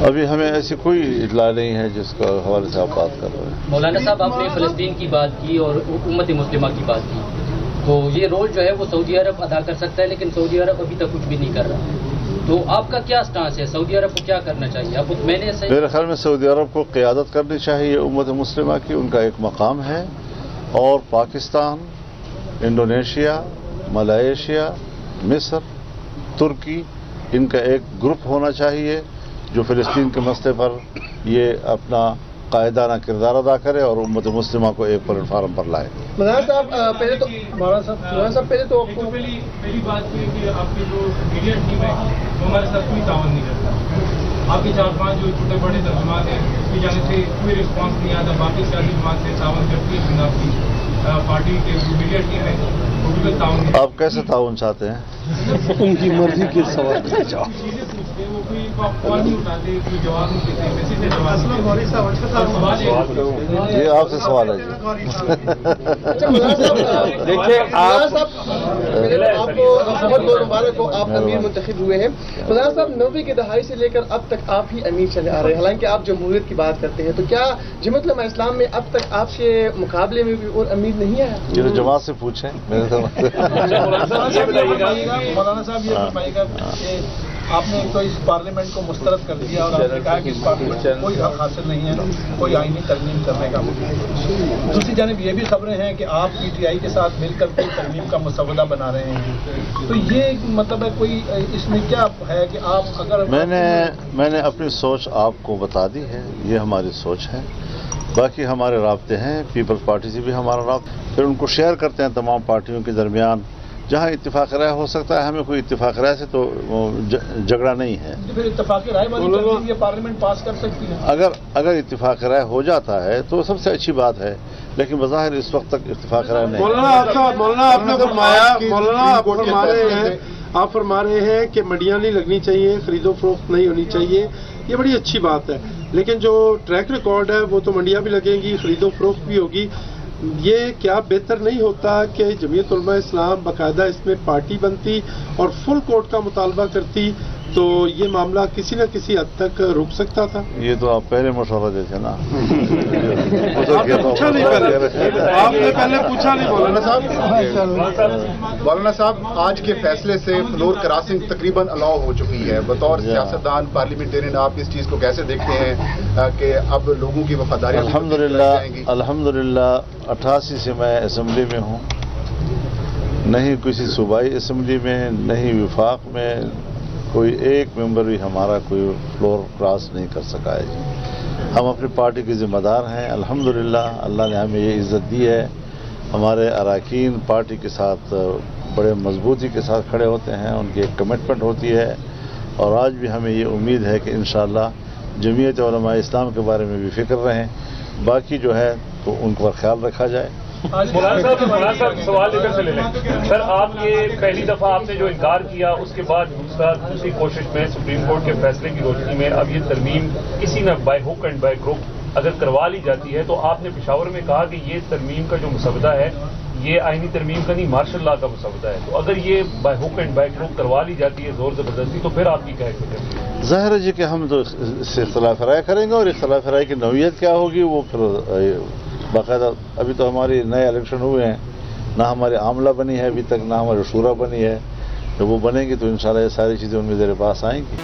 ابھی ہمیں ایسی کوئی اطلاع نہیں ہے جس کے حوالے سے آپ بات کر رہے ہیں. مولانا صاحب، آپ نے فلسطین کی بات کی اور امت مسلمہ کی بات کی، تو یہ رول جو ہے وہ سعودی عرب ادا کر سکتا ہے، لیکن سعودی عرب ابھی تک کچھ بھی نہیں کر رہا. تو آپ کا کیا سٹانس ہے؟ سعودی عرب کو کیا کرنا چاہیے؟ اب میں نے میرے خیال میں سعودی عرب کو قیادت کرنی چاہیے امت مسلمہ کی، ان کا ایک مقام ہے. اور پاکستان، انڈونیشیا، ملائیشیا، مصر، ترکی، ان کا ایک گروپ ہونا چاہیے جو فلسطین کے مسئلے پر یہ اپنا قائدانہ کردار ادا کرے اور امت مسلمہ کو ایک پلیٹ فارم پر لائے. مولانا صاحب پہلے تو پہلی بات یہ کہ آپ کی جو میڈیا ٹیم ہے وہ ہمارے ساتھ کوئی تعاون نہیں کرتا. آپ کے 4-5 جو چھوٹے بڑے ترجمات ہیں اس کی جانب سے کوئی رسپانس نہیں آتا. باقی سیاسی جماعت سے تعاون کرتی ہے، پنجاب کی پارٹی کے جو میڈیا ٹیم ہے وہ بھی تعاون نہیں. آپ کیسے تعاون چاہتے ہیں؟ ان کی مرضی کے سوال کا جواب. وہ کوئی کال نہیں اٹھاتے، کوئی جواب نہیں دیتے، میسج سے جواب یہ آپ سے سوال ہے جی. دیکھیے آپ کو بہت بہت مبارک ہو، آپ امیر منتخب ہوئے ہیں. مولانا صاحب 90 کی دہائی سے لے کر اب تک آپ ہی امیر چلے آ رہے ہیں، حالانکہ آپ جمہوریت کی بات کرتے ہیں. تو کیا جماعت علماء اسلام میں اب تک آپ کے مقابلے میں بھی اور امیر نہیں آیا؟ یہ جماعت سے پوچھیں. مولانا صاحب یہ بتائیے گا کہ آپ نے تو اس پارلیمنٹ کو مسترد کر دیا اور آپ نے کہا کہ اس پارلیمنٹ کو کوئی حق حاصل نہیں ہے کوئی آئینی ترمیم کرنے کا. دوسری جانب یہ بھی خبریں ہیں کہ آپ پی ٹی آئی کے ساتھ مل کر کوئی ترمیم کا مسودہ بنا رہے ہیں. تو یہ مطلب ہے کوئی اس میں کیا ہے کہ آپ اگر میں نے اپنی سوچ آپ کو بتا دی ہے، یہ ہماری سوچ ہے. باقی ہمارے رابطے ہیں، پیپلز پارٹی سے بھی ہمارا رابطہ، پھر ان کو شیئر کرتے ہیں تمام پارٹیوں کے درمیان. جہاں اتفاق رائے ہو سکتا ہے، ہمیں کوئی اتفاق رائے سے تو جھگڑا نہیں ہے. پھر اتفاق رائے والی ترمیم یہ پارلیمنٹ پاس کر سکتی ہے. اگر اتفاق رائے ہو جاتا ہے تو سب سے اچھی بات ہے، لیکن بظاہر اس وقت تک اتفاق رائے نہیں. مولانا آپ نے فرمایا، مولانا آپ فرما رہے ہیں کہ منڈیاں نہیں لگنی چاہیے، خرید و فروخت نہیں ہونی چاہیے. یہ بڑی اچھی بات ہے، لیکن جو ٹریک ریکارڈ ہے وہ تو منڈیاں بھی لگیں گی، خرید و فروخت بھی ہوگی. یہ کیا بہتر نہیں ہوتا کہ جمعیت علماء اسلام باقاعدہ اس میں پارٹی بنتی اور فل کوٹ کا مطالبہ کرتی تو یہ معاملہ کسی نہ کسی حد تک رک سکتا تھا؟ یہ تو آپ پہلے مشورہ دیتے نا. آپ نے پہلے پوچھا نہیں. مولانا صاحب آج کے فیصلے سے فلور کراسنگ تقریباً الاؤ ہو چکی ہے. بطور سیاستدان پارلیمنٹرین آپ اس چیز کو کیسے دیکھتے ہیں کہ اب لوگوں کی وفاداری؟ الحمدللہ 88 سے میں اسمبلی میں ہوں، نہیں کسی صوبائی اسمبلی میں نہیں وفاق میں کوئی ایک ممبر بھی ہمارا کوئی فلور کراس نہیں کر سکا ہے. ہم اپنی پارٹی کے ذمہ دار ہیں. الحمدللہ اللہ نے ہمیں یہ عزت دی ہے. ہمارے اراکین پارٹی کے ساتھ بڑے مضبوطی کے ساتھ کھڑے ہوتے ہیں، ان کی ایک کمٹمنٹ ہوتی ہے. اور آج بھی ہمیں یہ امید ہے کہ انشاءاللہ جمعیت علماء اسلام کے بارے میں بھی فکر رہیں، باقی جو ہے تو ان پر خیال رکھا جائے. مولانا صاحب سوال ادھر سے لے لیں. سر آپ یہ پہلی دفعہ آپ نے جو انکار کیا اس کے بعد دوسری کوشش میں سپریم کورٹ کے فیصلے کی روشنی میں اب یہ ترمیم کسی نہ by hook and by crook اگر کروا لی جاتی ہے تو آپ نے پشاور میں کہا کہ یہ ترمیم کا جو مسودہ ہے یہ آئینی ترمیم کا نہیں مارشل لا کا مسودہ ہے. تو اگر یہ by hook and by crook کروا لی جاتی ہے زور زبردستی تو پھر آپ کی کیا ہے؟ ظاہر ہے جی کہ ہم تو اس سے اختلاف رائے کریں گے، اور اختلاف رائے کی نوعیت کیا ہوگی وہ پھر باقاعدہ. ابھی تو ہماری نئے الیکشن ہوئے ہیں، نہ ہماری عاملہ بنی ہے ابھی تک، نہ ہماری شورا بنی ہے. جب وہ بنے گی تو انشاءاللہ یہ ساری چیزیں ان میں زیر پاس آئیں گی.